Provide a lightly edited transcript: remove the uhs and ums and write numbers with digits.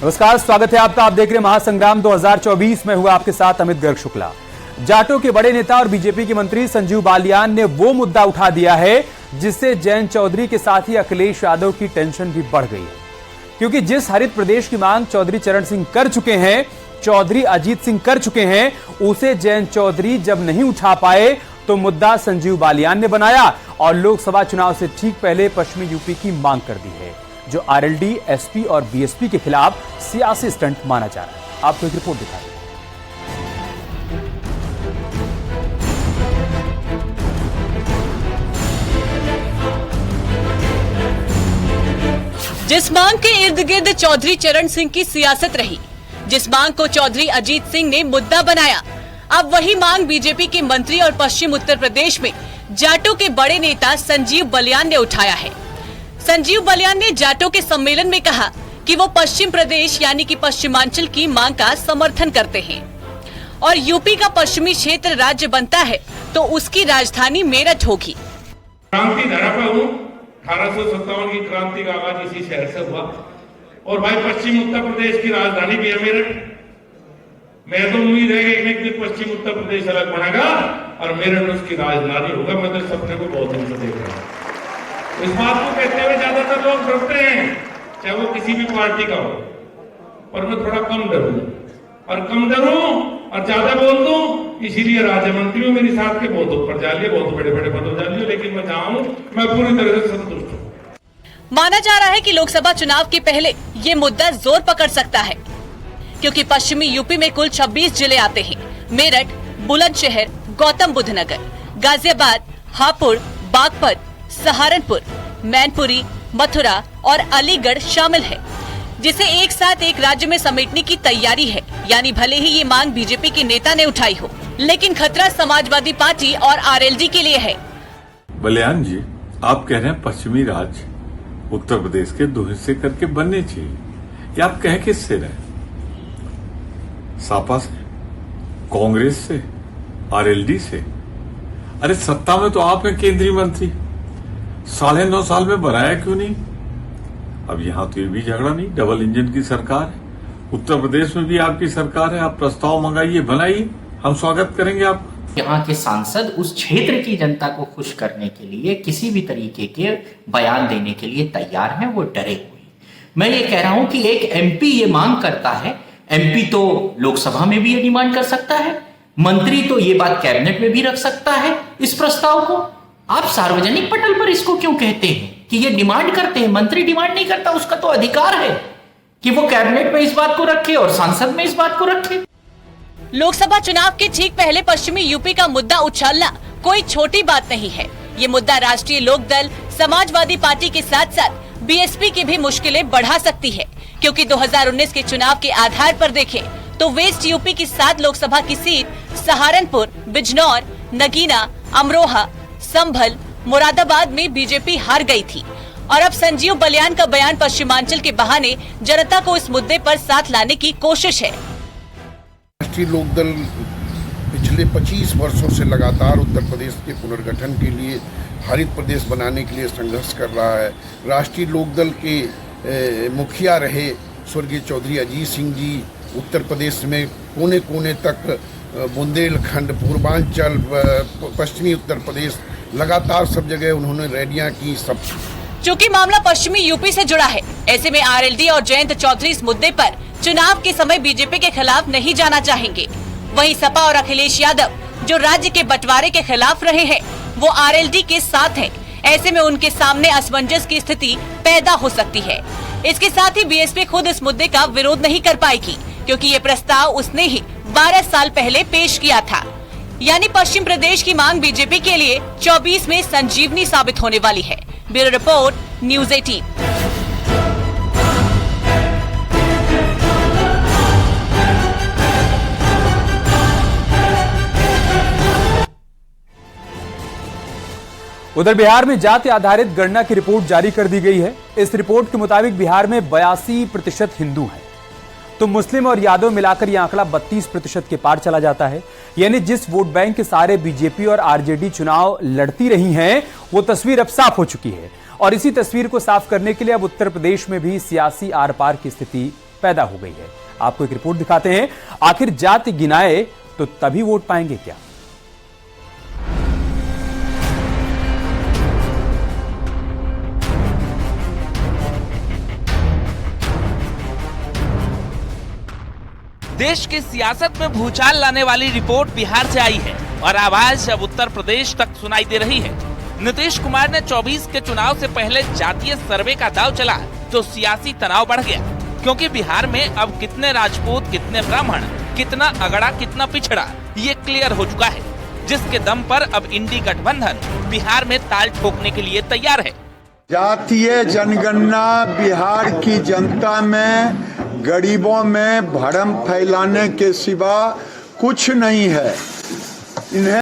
नमस्कार, स्वागत है आपका। आप देख रहे हैं महासंग्राम 2024 में हुआ आपके साथ अमित गर्ग शुक्ला। जाटों के बड़े नेता और बीजेपी के मंत्री संजीव बालियान ने वो मुद्दा उठा दिया है जिससे जयंत चौधरी के साथ ही अखिलेश यादव की टेंशन भी बढ़ गई है, क्योंकि जिस हरित प्रदेश की मांग चौधरी चरण सिंह कर चुके हैं, चौधरी अजीत सिंह कर चुके हैं, उसे जयंत चौधरी जब नहीं उठा पाए तो मुद्दा संजीव बालियान ने बनाया और लोकसभा चुनाव से ठीक पहले पश्चिमी यूपी की मांग कर दी है, जो आरएलडी, एसपी और बीएसपी के खिलाफ सियासी स्टंट माना जा रहा है। आपको एक रिपोर्ट दिखा दें। जिस मांग के इर्द गिर्द चौधरी चरण सिंह की सियासत रही, जिस मांग को चौधरी अजीत सिंह ने मुद्दा बनाया, अब वही मांग बीजेपी के मंत्री और पश्चिम उत्तर प्रदेश में जाटों के बड़े नेता संजीव बालियान ने उठाया है। संजीव बालियान ने जाटों के सम्मेलन में कहा कि वो पश्चिम प्रदेश यानी कि पश्चिमांचल की मांग का समर्थन करते हैं और यूपी का पश्चिमी क्षेत्र राज्य बनता है तो उसकी राजधानी मेरठ होगी। क्रांति धारा पर हूँ, 1857 की क्रांति का आगाज इसी शहर से हुआ और भाई पश्चिम उत्तर प्रदेश की राजधानी भी है मेरठ। मैं तो उम्मीद है कि एक दिन पश्चिम उत्तर प्रदेश अलग बनेगा और मेरठ उसकी राजधानी होगा। मैं तो सपने को बहुत दिन से देख रहा हूँ। इस बात को कहते हुए ज्यादातर लोग डरते हैं, चाहे वो किसी भी पार्टी का हो, पर मैं थोड़ा कम डरूं और ज्यादा बोल दूं, इसीलिए राज्य मंत्री हूं। मेरी साथ के बहुत ऊपर जा लिए, बहुत बड़े बड़े पदों जा लिए, लेकिन मैं जहां हूं मैं पूरी तरह से संतुष्ट हूं। माना जा रहा है कि लोकसभा चुनाव के पहले ये मुद्दा जोर पकड़ सकता है, क्योंकि पश्चिमी यूपी में कुल 26 जिले आते हैं। मेरठ, बुलंदशहर, गौतम बुद्ध नगर, गाजियाबाद, हापुड़, बागपत, सहारनपुर, मैनपुरी, मथुरा और अलीगढ़ शामिल है, जिसे एक साथ एक राज्य में समेटने की तैयारी है। यानी भले ही ये मांग बीजेपी के नेता ने उठाई हो, लेकिन खतरा समाजवादी पार्टी और आरएलडी के लिए है। बालियान जी, आप कह रहे हैं पश्चिमी राज्य उत्तर प्रदेश के 2 हिस्से करके बनने चाहिए, या आप कह किससे रहे? सापा से, कांग्रेस से, आरएलडी से? अरे सत्ता में तो आप हैं केंद्रीय मंत्री, 9.5 साल में बनाया क्यों नहीं? अब यहाँ तो ये भी झगड़ा नहीं, डबल इंजन की सरकार है, उत्तर प्रदेश में भी आपकी सरकार है, आप प्रस्ताव मंगाइए, बनाइए, हम स्वागत करेंगे आप। यहाँ के सांसद उस क्षेत्र की जनता को खुश करने के लिए किसी भी तरीके के बयान देने के लिए तैयार हैं, वो डरे हुए। मैं ये कह रहा हूं कि एक एमपी ये मांग करता है, एमपी तो लोकसभा में भी ये डिमांड कर सकता है, मंत्री तो ये बात कैबिनेट में भी रख सकता है इस प्रस्ताव को। आप सार्वजनिक पटल पर इसको क्यों कहते हैं कि ये डिमांड करते हैं? मंत्री डिमांड नहीं करता, उसका तो अधिकार है कि वो कैबिनेट में इस बात को रखे और संसद में इस बात को रखे। लोकसभा चुनाव के ठीक पहले पश्चिमी यूपी का मुद्दा उछालना कोई छोटी बात नहीं है। ये मुद्दा राष्ट्रीय लोकदल, समाजवादी पार्टी के साथ साथ बीएसपी की भी मुश्किलें बढ़ा सकती है, क्योंकि 2019 के चुनाव के आधार पर देखें तो वेस्ट यूपी की 7 लोकसभा की सीट सहारनपुर, बिजनौर, नगीना, अमरोहा, संभल, मुरादाबाद में बीजेपी हार गई थी और अब संजीव बालियान का बयान पश्चिमांचल के बहाने जनता को इस मुद्दे पर साथ लाने की कोशिश है। राष्ट्रीय लोकदल पिछले 25 वर्षों से लगातार उत्तर प्रदेश के पुनर्गठन के लिए, हरित प्रदेश बनाने के लिए संघर्ष कर रहा है। राष्ट्रीय लोकदल के मुखिया रहे स्वर्गीय चौधरी अजीत सिंह जी उत्तर प्रदेश में कोने कोने तक, बुंदेलखंड, पूर्वांचल, पश्चिमी उत्तर प्रदेश, लगातार सब जगह उन्होंने रैलियां की। सब चूंकि मामला पश्चिमी यूपी से जुड़ा है, ऐसे में आरएलडी और जयंत चौधरी इस मुद्दे पर चुनाव के समय बीजेपी के खिलाफ नहीं जाना चाहेंगे। वहीं सपा और अखिलेश यादव, जो राज्य के बंटवारे के खिलाफ रहे हैं, वो आरएलडी के साथ हैं। ऐसे में उनके सामने असमंजस की स्थिति पैदा हो सकती है। इसके साथ ही बीएसपी खुद इस मुद्दे का विरोध नहीं कर पाएगी, क्योंकि ये प्रस्ताव उसने ही 12 साल पहले पेश किया था। यानी पश्चिम प्रदेश की मांग बीजेपी के लिए 24 में संजीवनी साबित होने वाली है। Bureau report, news 18। उधर बिहार में जाति आधारित गणना की रिपोर्ट जारी कर दी गई है। इस रिपोर्ट के मुताबिक बिहार में 82% हिंदू हैं, तो मुस्लिम और यादव मिलाकर यह आंकड़ा 32% के पार चला जाता है। यानी जिस वोट बैंक के सारे बीजेपी और आरजेडी चुनाव लड़ती रही हैं, वो तस्वीर अब साफ हो चुकी है और इसी तस्वीर को साफ करने के लिए अब उत्तर प्रदेश में भी सियासी आर पार की स्थिति पैदा हो गई है। आपको एक रिपोर्ट दिखाते हैं, आखिर जाति गिनाए तो तभी वोट पाएंगे क्या? देश की सियासत में भूचाल लाने वाली रिपोर्ट बिहार से आई है और आवाज अब उत्तर प्रदेश तक सुनाई दे रही है। नीतीश कुमार ने 24 के चुनाव से पहले जातीय सर्वे का दांव चला तो सियासी तनाव बढ़ गया, क्योंकि बिहार में अब कितने राजपूत, कितने ब्राह्मण, कितना अगड़ा, कितना पिछड़ा, ये क्लियर हो चुका है, जिसके दम पर अब इंडी गठबंधन बिहार में ताल ठोकने के लिए तैयार है। जातीय जनगणना बिहार की जनता में, गरीबों में भरम फैलाने के सिवा कुछ नहीं है। इन्हें